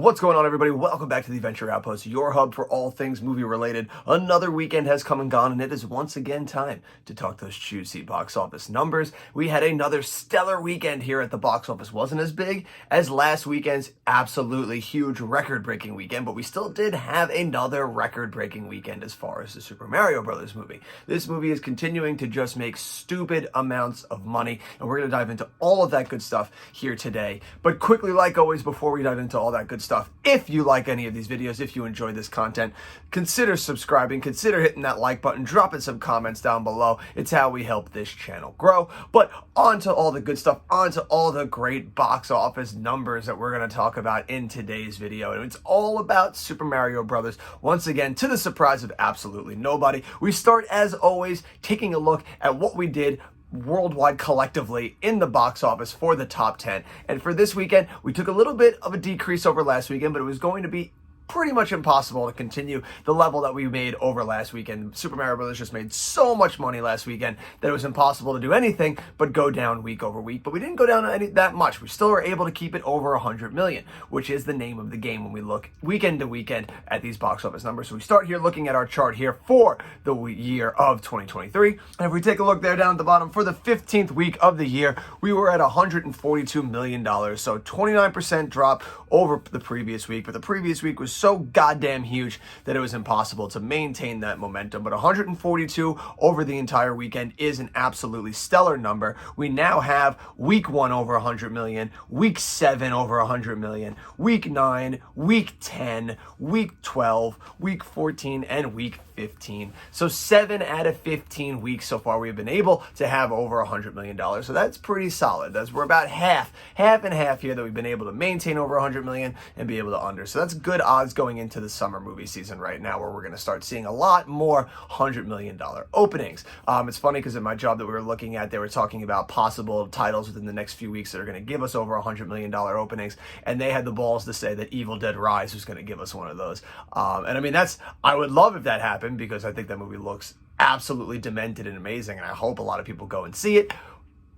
What's going on, everybody? Welcome back to the Adventure Outpost, your hub for all things movie related. Another weekend has come and gone, and it is once again time to talk those juicy box office numbers. We had another stellar weekend here at the box office. Wasn't as big as last weekend's absolutely huge record-breaking weekend, but we still did have another record-breaking weekend as far as the Super Mario Brothers movie. This movie is continuing to just make stupid amounts of money, and we're going to dive into all of that good stuff here today. But quickly, like always, before we dive into all that good stuff, if you like any of these videos, if you enjoy this content, consider subscribing, consider hitting that like button, dropping some comments down below. It's how we help this channel grow. But on to all the good stuff, on to all the great box office numbers that we're going to talk about in today's video. And it's all about Super Mario Brothers. Once again, to the surprise of absolutely nobody, we start, as always, taking a look at what we did worldwide collectively in the box office for the top 10. And for this weekend, we took a little bit of a decrease over last weekend, but it was going to be pretty much impossible to continue the level that we made over last weekend. Super Mario Brothers just made so much money last weekend that it was impossible to do anything but go down week over week. But we didn't go down that much. We still were able to keep it over 100 million, which is the name of the game when we look weekend to weekend at these box office numbers. So we start here looking at our chart here for the year of 2023. And if we take a look there down at the bottom, for the 15th week of the year, we were at $142 million. So 29% drop over the previous week. But the previous week was so goddamn huge that it was impossible to maintain that momentum. But 142 over the entire weekend is an absolutely stellar number. We now have week 1 over 100 million, week 7 over 100 million, week 9, week 10, week 12, week 14, and week 15. So 7 out of 15 weeks so far we've been able to have over $100 million. So that's pretty solid. We're about half and half here that we've been able to maintain over 100 million and be able to under. So that's good odds going into the summer movie season right now, where we're going to start seeing a lot more $100 million openings. It's funny because in my job that we were looking at, they were talking about possible titles within the next few weeks that are going to give us over $100 million openings. And they had the balls to say that Evil Dead Rise was going to give us one of those. And I mean, I would love if that happened, because I think that movie looks absolutely demented and amazing, and I hope a lot of people go and see it.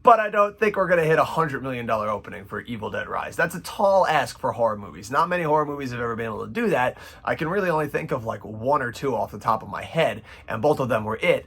But I don't think we're going to hit $100 million opening for Evil Dead Rise. That's a tall ask for horror movies. Not many horror movies have ever been able to do that. I can really only think of like 1 or 2 off the top of my head, and both of them were it.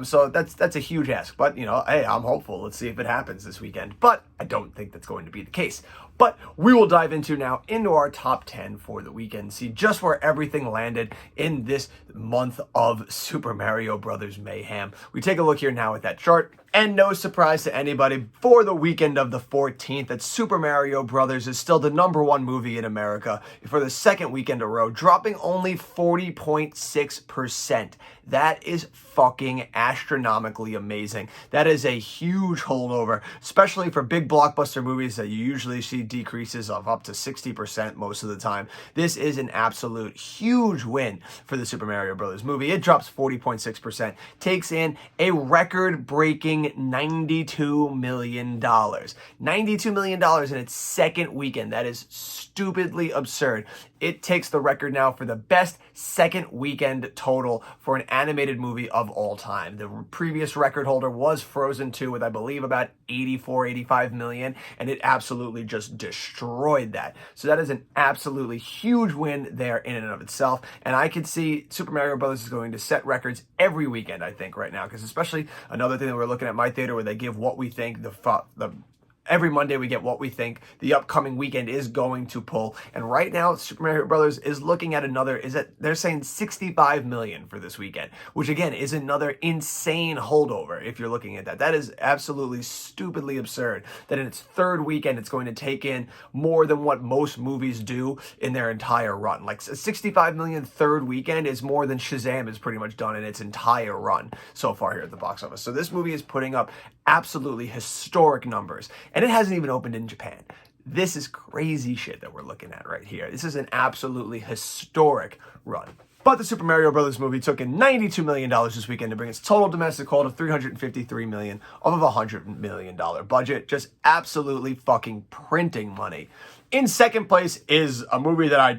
So that's a huge ask. But, you know, hey, I'm hopeful. Let's see if it happens this weekend. But I don't think that's going to be the case. But we will dive into our top 10 for the weekend, see just where everything landed in this month of Super Mario Brothers mayhem. We take a look here now at that chart, and no surprise to anybody, for the weekend of the 14th, that Super Mario Brothers is still the #1 movie in America for the second weekend in a row, dropping only 40.6%. That is fucking astronomically amazing. That is a huge holdover, especially for big blockbuster movies that you usually see decreases of up to 60% most of the time. This is an absolute huge win for the Super Mario Brothers movie. It drops 40.6%, takes in a record-breaking $92 million. $92 million in its second weekend. That is stupidly absurd. It takes the record now for the best second weekend total for an animated movie of all time. The previous record holder was Frozen 2 with, I believe, about 85 million, and it absolutely just destroyed that. So that is an absolutely huge win there in and of itself, and I could see Super Mario Brothers is going to set records every weekend, I think, right now, because especially another thing that we're looking at my theater, where they give what we think every Monday we get what we think the upcoming weekend is going to pull. And right now, Super Mario Brothers is looking at they're saying 65 million for this weekend, which again is another insane holdover if you're looking at that. That is absolutely stupidly absurd that in its third weekend, it's going to take in more than what most movies do in their entire run. Like a 65 million third weekend is more than Shazam has pretty much done in its entire run so far here at the box office. So this movie is putting up absolutely historic numbers. And it hasn't even opened in Japan. This is crazy shit that we're looking at right here. This is an absolutely historic run. But the Super Mario Brothers movie took in $92 million this weekend to bring its total domestic haul to $353 million off of a $100 million budget. Just absolutely fucking printing money. In second place is a movie that I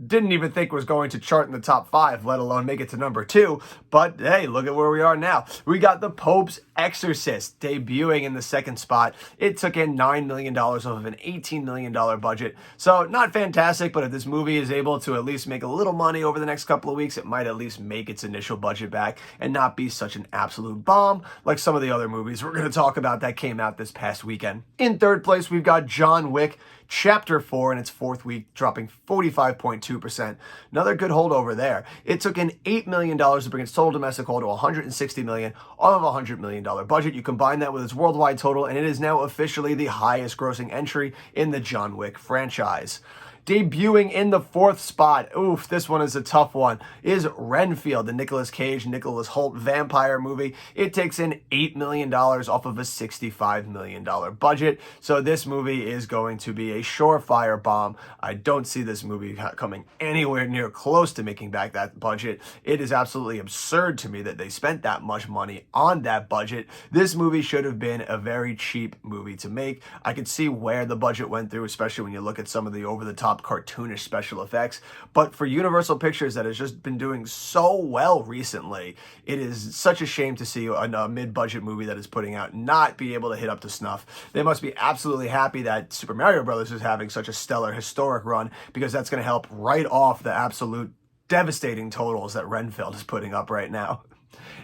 didn't even think was going to chart in the top 5, let alone make it to number 2. But hey, look at where we are now. We got The Pope's Exorcist debuting in the second spot. It took in $9 million off of an $18 million budget. So not fantastic, but if this movie is able to at least make a little money over the next couple of weeks, it might at least make its initial budget back and not be such an absolute bomb like some of the other movies we're going to talk about that came out this past weekend. In third place, we've got John Wick Chapter 4 in its fourth week, dropping 45.2%. Another good holdover there. It took in $8 million to bring its total domestic hold to $160 million off of a $100 million budget. You combine that with its worldwide total, and it is now officially the highest grossing entry in the John Wick franchise. Debuting in the fourth spot, this one is a tough one, is Renfield, the Nicolas Cage, Nicholas Hoult vampire movie. It takes in $8 million off of a $65 million budget. So this movie is going to be a surefire bomb. I don't see this movie coming anywhere near close to making back that budget. It is absolutely absurd to me that they spent that much money on that budget. This movie should have been a very cheap movie to make. I could see where the budget went through, especially when you look at some of the over-the-top cartoonish special effects, but for Universal Pictures that has just been doing so well recently, it is such a shame to see a mid-budget movie that is putting out not be able to hit up to snuff. They must be absolutely happy that Super Mario Bros. Is having such a stellar historic run, because that's going to help right off the absolute devastating totals that Renfield is putting up right now.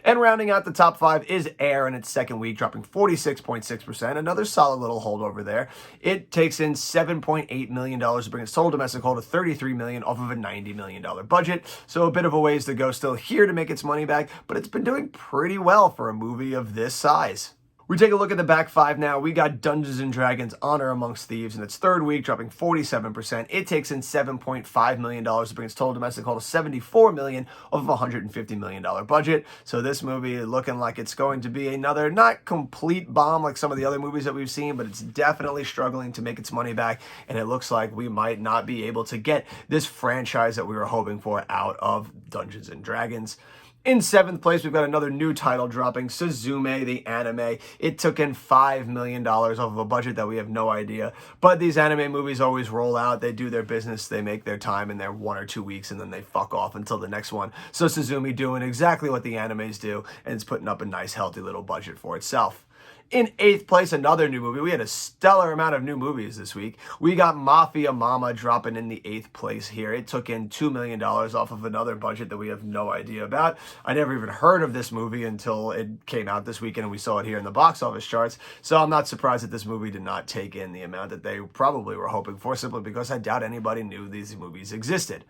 And rounding out the top 5 is Air in its second week, dropping 46.6%. Another solid little holdover there. It takes in $7.8 million to bring its total domestic hold to $33 million off of a $90 million budget. So a bit of a ways to go still here to make its money back, but it's been doing pretty well for a movie of this size. We take a look at the back 5 now. We got Dungeons & Dragons Honor Amongst Thieves in its third week, dropping 47%. It takes in $7.5 million to bring its total domestic hold to $74 million of a $150 million budget. So this movie is looking like it's going to be another not complete bomb like some of the other movies that we've seen, but it's definitely struggling to make its money back, and it looks like we might not be able to get this franchise that we were hoping for out of Dungeons & Dragons. In seventh place, we've got another new title dropping, Suzume, the anime. It took in $5 million off of a budget that we have no idea. But these anime movies always roll out. They do their business. They make their time in their 1 or 2 weeks, and then they fuck off until the next one. So Suzume doing exactly what the animes do, and it's putting up a nice, healthy little budget for itself. In eighth place, another new movie. We had a stellar amount of new movies this week. We got Mafia Mama dropping in the 8th place here. It took in $2 million off of another budget that we have no idea about. I never even heard of this movie until it came out this weekend and we saw it here in the box office charts. So I'm not surprised that this movie did not take in the amount that they probably were hoping for, simply because I doubt anybody knew these movies existed.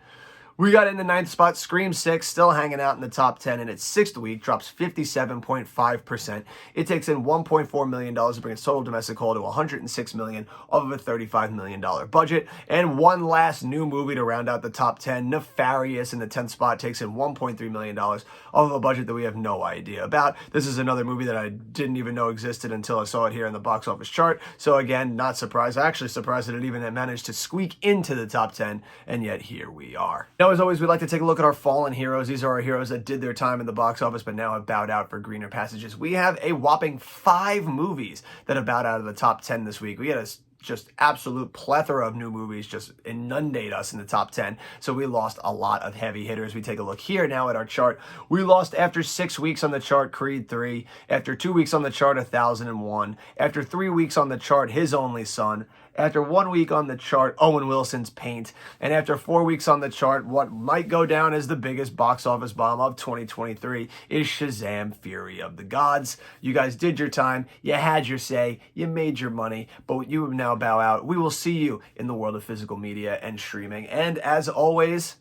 We got in the 9th spot, Scream 6, still hanging out in the top 10 in its 6th week, drops 57.5%. It takes in $1.4 million to bring its total domestic hold to $106 million off of a $35 million budget. And one last new movie to round out the top 10, Nefarious in the 10th spot, takes in $1.3 million off of a budget that we have no idea about. This is another movie that I didn't even know existed until I saw it here in the box office chart. So again, not surprised. Actually surprised that it even managed to squeak into the top 10, and yet here we are. Now, as always, we'd like to take a look at our fallen heroes. These are our heroes that did their time in the box office but now have bowed out for greener passages. We have a whopping 5 movies that have bowed out of the top 10 this week. We had a just absolute plethora of new movies just inundate us in the top 10. So we lost a lot of heavy hitters. We take a look here now at our chart. We lost after 6 weeks on the chart, Creed 3. After 2 weeks on the chart, 1001. After 3 weeks on the chart, His Only Son. After 1 week on the chart, Owen Wilson's Paint. And after 4 weeks on the chart, what might go down as the biggest box office bomb of 2023 is Shazam! Fury of the Gods. You guys did your time. You had your say. You made your money. But you now bow out. We will see you in the world of physical media and streaming. And as always,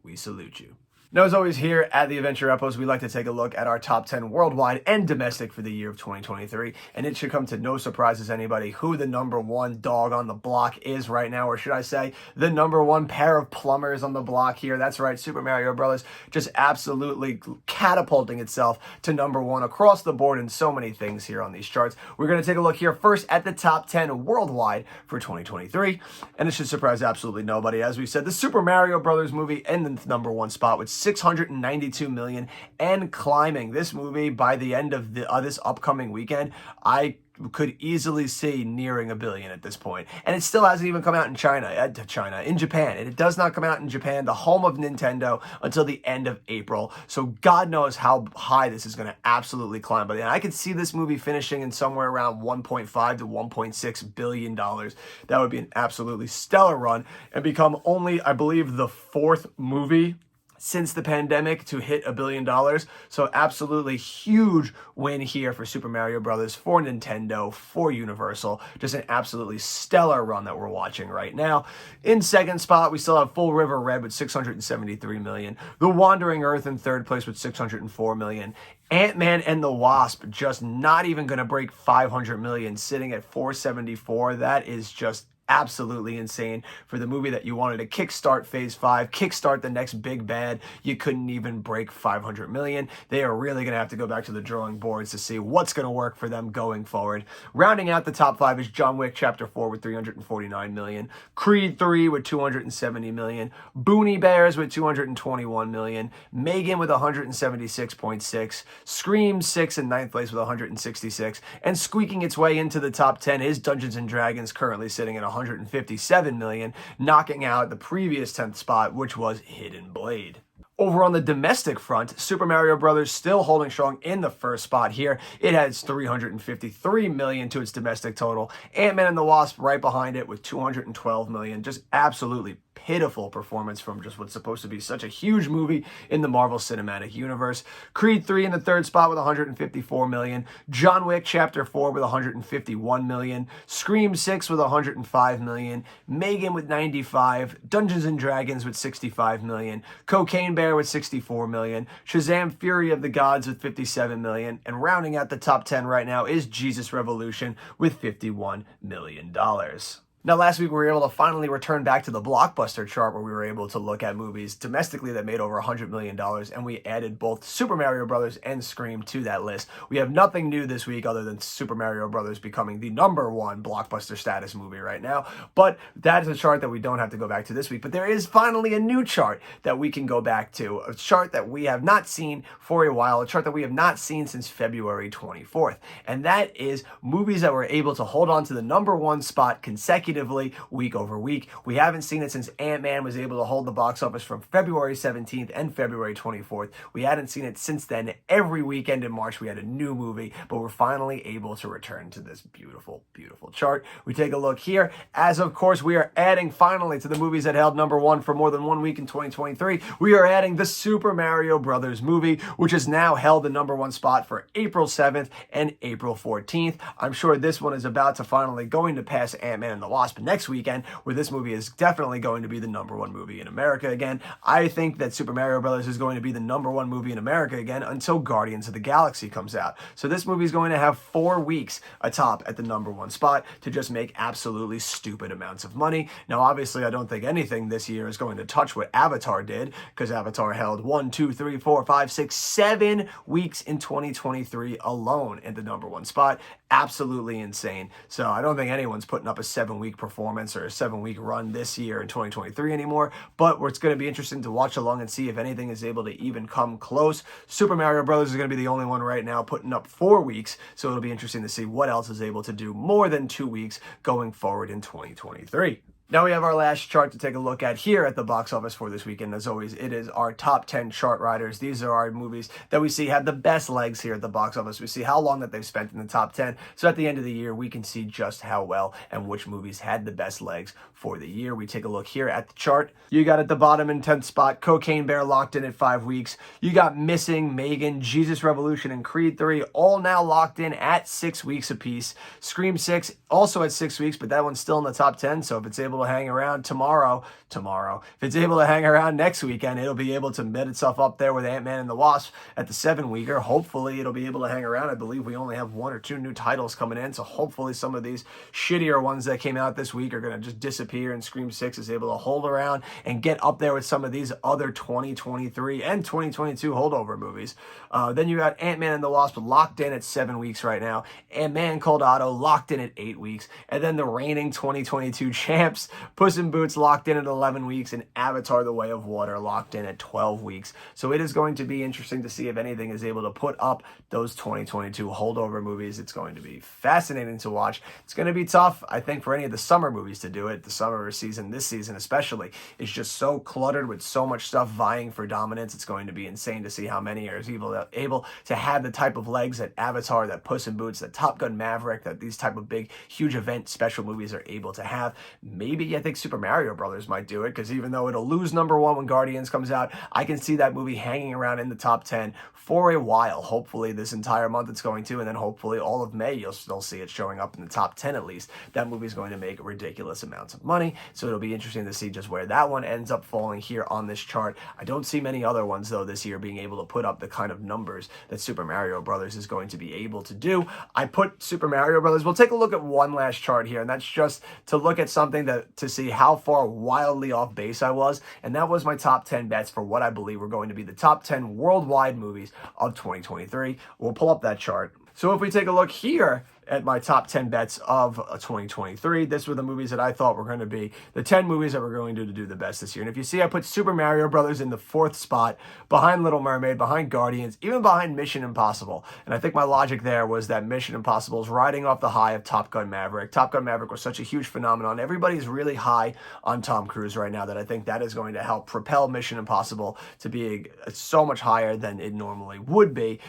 we salute you. Now, as always, here at the Adventure Outpost, we like to take a look at our top 10 worldwide and domestic for the year of 2023. And it should come to no surprise to anybody who the number one dog on the block is right now, or should I say, the number one pair of plumbers on the block here. That's right, Super Mario Bros. Just absolutely catapulting itself to number one across the board in so many things here on these charts. We're going to take a look here first at the top 10 worldwide for 2023. And it should surprise absolutely nobody. As we said, the Super Mario Bros. Movie in the number one spot with $692 million and climbing. This movie, by the end of this upcoming weekend, I could easily see nearing $1 billion at this point. And it still hasn't even come out in in Japan. And it does not come out in Japan, the home of Nintendo, until the end of April. So God knows how high this is going to absolutely climb. But I could see this movie finishing in somewhere around $1.5 to $1.6 billion. That would be an absolutely stellar run and become only, I believe, the fourth movie since the pandemic to hit $1 billion. So absolutely huge win here for Super Mario Brothers, for Nintendo, for Universal. Just an absolutely stellar run that we're watching right now. In second spot, we still have Full River Red with $673 million. The Wandering Earth in third place with $604 million. Ant-Man and the Wasp just not even going to break $500 million, sitting at $474. That is just absolutely insane for the movie that you wanted to kickstart Phase 5, kickstart the next big bad. You couldn't even break $500 million. They are really going to have to go back to the drawing boards to see what's going to work for them going forward. Rounding out the top 5 is John Wick Chapter 4 with $349 million, Creed 3 with $270 million, Boonie Bears with $221 million, Megan with $176.6, Scream 6 in ninth place with $166, and squeaking its way into the top 10 is Dungeons & Dragons, currently sitting at $157 million, knocking out the previous 10th spot, which was Hidden Blade. Over on the domestic front, Super Mario Bros. Still holding strong in the first spot here. It has $353 million to its domestic total. Ant-Man and the Wasp right behind it with $212 million. Just absolutely pitiful performance from just what's supposed to be such a huge movie in the Marvel Cinematic Universe. Creed 3 in the third spot with $154 million. John Wick Chapter 4 with $151 million. Scream 6 with $105 million. Megan with $95. Dungeons & Dragons with $65 million. Cocaine Bear with $64 million. Shazam Fury of the Gods with $57 million. And rounding out the top 10 right now is Jesus Revolution with $51 million. Now, last week we were able to finally return back to the blockbuster chart where we were able to look at movies domestically that made over $100 million, and we added both Super Mario Bros. And Scream to that list. We have nothing new this week other than Super Mario Bros. Becoming the #1 blockbuster status movie right now, but that is a chart that we don't have to go back to this week. But there is finally a new chart that we can go back to, a chart that we have not seen for a while, a chart that we have not seen since February 24th, and that is movies that were able to hold on to the #1 spot consecutively week over week. We haven't seen it since Ant-Man was able to hold the box office from February 17th and February 24th. We hadn't seen it since then. Every weekend in March we had a new movie, but we're finally able to return to this beautiful, beautiful chart. We take a look here, as of course we are adding finally to the movies that held #1 for more than 1 week in 2023. We are adding the Super Mario Brothers movie, which has now held the #1 spot for April 7th and April 14th. I'm sure this one is about to finally going to pass Ant-Man and the Wasp next weekend, where this movie is definitely going to be the #1 movie in America again. I think that Super Mario Brothers is going to be the #1 movie in America again until Guardians of the Galaxy comes out. So this movie is going to have 4 weeks atop at the #1 spot to just make absolutely stupid amounts of money. Now, obviously, I don't think anything this year is going to touch what Avatar did, because Avatar held 1, 2, 3, 4, 5, 6, 7 weeks in 2023 alone at the #1 spot. Absolutely insane. So I don't think anyone's putting up a 7-week performance or a 7-week run this year in 2023 anymore, but it's going to be interesting to watch along and see if anything is able to even come close. Super Mario Bros. Is going to be the only one right now putting up 4 weeks, so it'll be interesting to see what else is able to do more than 2 weeks going forward in 2023. Now we have our last chart to take a look at here at the box office for this weekend. As always, it is our top 10 chart riders. These are our movies that we see have the best legs here at the box office. We see how long that they've spent in the top 10. So at the end of the year, we can see just how well and which movies had the best legs for the year. We take a look here at the chart. You got at the bottom in 10th spot, Cocaine Bear locked in at 5 weeks. You got Missing, Megan, Jesus Revolution, and Creed 3 all now locked in at 6 weeks apiece. Scream 6 also at 6 weeks, but that one's still in the top 10. So if it's able to hang around tomorrow, if it's able to hang around next weekend, it'll be able to met itself up there with Ant-Man and the Wasp at the 7-weeker. Hopefully it'll be able to hang around. I believe we only have 1 or 2 new titles coming in, so hopefully some of these shittier ones that came out this week are going to just disappear, and Scream 6 is able to hold around and get up there with some of these other 2023 and 2022 holdover movies. Then you got Ant-Man and the Wasp locked in at 7 weeks right now, and Man Cold Otto locked in at 8 weeks, and then the reigning 2022 champs, Puss in Boots locked in at 11 weeks, and Avatar: The Way of Water locked in at 12 weeks. So it is going to be interesting to see if anything is able to put up those 2022 holdover movies. It's going to be fascinating to watch. It's going to be tough, I think, for any of the summer movies to do it. The summer season, this season especially, is just so cluttered with so much stuff vying for dominance. It's going to be insane to see how many are able to have the type of legs that Avatar, that Puss in Boots, that Top Gun Maverick, that these type of big, huge event special movies are able to have. Maybe I think Super Mario Brothers might do it, because even though it'll lose number one when Guardians comes out, I can see that movie hanging around in the top 10 for a while. Hopefully this entire month it's going to, and then hopefully all of May you'll still see it showing up in the top 10 at least. That movie is going to make ridiculous amounts of money, so it'll be interesting to see just where that one ends up falling here on this chart. I don't see many other ones though this year being able to put up the kind of numbers that Super Mario Brothers is going to be able to do. I put Super Mario Brothers, we'll take a look at one last chart here, and that's just to look at something to see how far wildly off base I was, and that was my top 10 bets for what I believe were going to be the top 10 worldwide movies of 2023. We'll pull up that chart. So if we take a look here at my top 10 bets of 2023, this were the movies that I thought were going to be the 10 movies that were going to do the best this year. And if you see, I put Super Mario Brothers in the 4th spot, behind Little Mermaid, behind Guardians, even behind Mission Impossible. And I think my logic there was that Mission Impossible is riding off the high of Top Gun Maverick. Top Gun Maverick was such a huge phenomenon. Everybody's really high on Tom Cruise right now, that I think that is going to help propel Mission Impossible to be so much higher than it normally would be.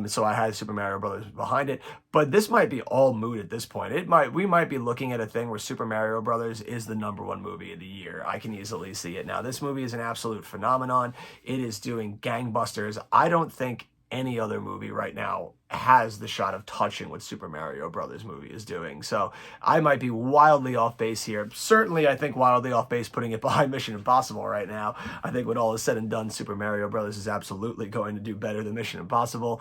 So I had Super Mario Brothers behind it. But this might be all moot at this point. We might be looking at a thing where Super Mario Brothers is the number one movie of the year. I can easily see it now. This movie is an absolute phenomenon. It is doing gangbusters. I don't think any other movie right now has the shot of touching what Super Mario Brothers movie is doing. So I might be wildly off base here. Certainly, I think wildly off base putting it behind Mission Impossible right now. I think when all is said and done, Super Mario Brothers is absolutely going to do better than Mission Impossible.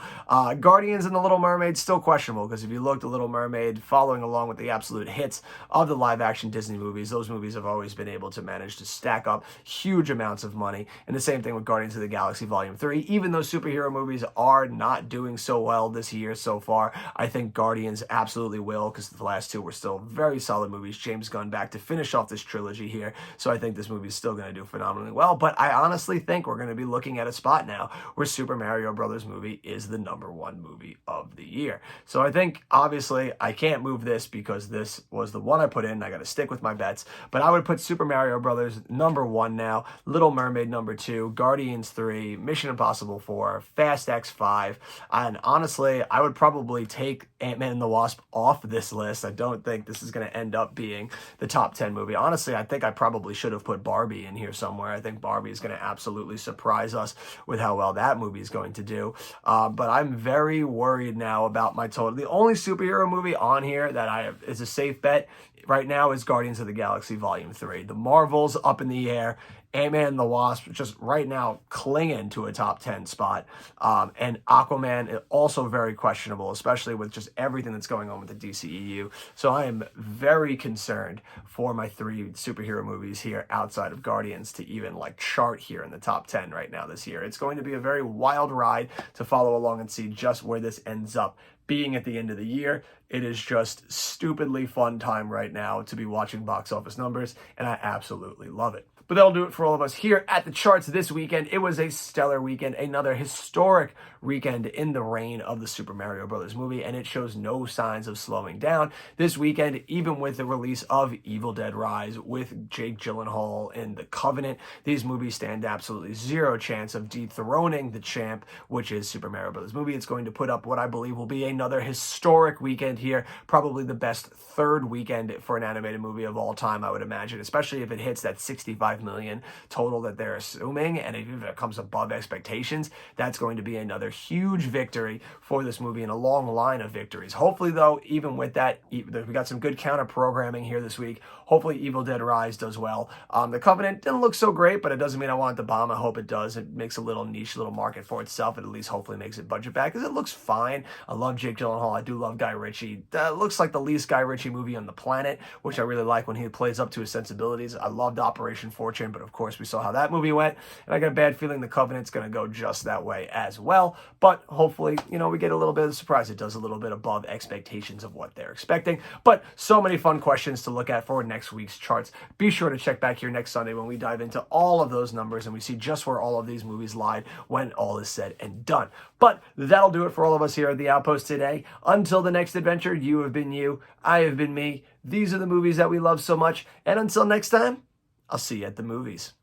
Guardians and The Little Mermaid, still questionable, because if you look at The Little Mermaid, following along with the absolute hits of the live-action Disney movies, those movies have always been able to manage to stack up huge amounts of money. And the same thing with Guardians of the Galaxy Volume 3. Even though superhero movies are not doing so well this year so far, I think Guardians absolutely will, because the last two were still very solid movies. James Gunn back to finish off this trilogy here, so I think this movie is still going to do phenomenally well. But I honestly think we're going to be looking at a spot now where Super Mario Brothers movie is the number one movie of the year. So I think, obviously, I can't move this because this was the one I put in. I got to stick with my bets, but I would put Super Mario Brothers number one now, Little Mermaid number 2, Guardians 3, Mission Impossible 4, Fast X 5, and honestly, I would probably take Ant-Man and the Wasp off this list. I don't think this is going to end up being the top 10 movie. Honestly, I think I probably should have put Barbie in here somewhere. I think Barbie is going to absolutely surprise us with how well that movie is going to do. But I'm very worried now about my total. The only superhero movie on here that is a safe bet right now is Guardians of the Galaxy Volume 3. The Marvels up in the air. Ant-Man and the Wasp just right now clinging to a top 10 spot. And Aquaman is also very questionable, especially with just everything that's going on with the DCEU. So I am very concerned for my 3 superhero movies here outside of Guardians to even chart here in the top 10 right now this year. It's going to be a very wild ride to follow along and see just where this ends up being at the end of the year. It is just stupidly fun time right now to be watching box office numbers, and I absolutely love it. But that'll do it for all of us here at the charts this weekend. It was a stellar weekend, another historic weekend in the reign of the Super Mario Brothers movie, and it shows no signs of slowing down. This weekend, even with the release of Evil Dead Rise, with Jake Gyllenhaal in The Covenant, these movies stand absolutely zero chance of dethroning the champ, which is Super Mario Brothers movie. It's going to put up what I believe will be another historic weekend here, probably the best third weekend for an animated movie of all time, I would imagine, especially if it hits that 65 million total that they're assuming, and if it comes above expectations, that's going to be another huge victory for this movie and a long line of victories. Hopefully, though, even with that, we got some good counter programming here this week. Hopefully Evil Dead Rise does well. The Covenant didn't look so great, but it doesn't mean I want it to bomb. I hope it does. It makes a little niche, little market for itself. It at least hopefully makes it budget back, because it looks fine. I love Jake Jake Gyllenhaal. I do love Guy Ritchie. Looks like the least Guy Ritchie movie on the planet, which I really like when he plays up to his sensibilities. I loved Operation Fortune, but of course we saw how that movie went, and I got a bad feeling The Covenant's going to go just that way as well. But hopefully, we get a little bit of a surprise. It does a little bit above expectations of what they're expecting. But so many fun questions to look at for next week's charts. Be sure to check back here next Sunday when we dive into all of those numbers and we see just where all of these movies lied when all is said and done. But that'll do it for all of us here at The Outpost today. Until the next adventure, you have been you, I have been me. These are the movies that we love so much. And until next time, I'll see you at the movies.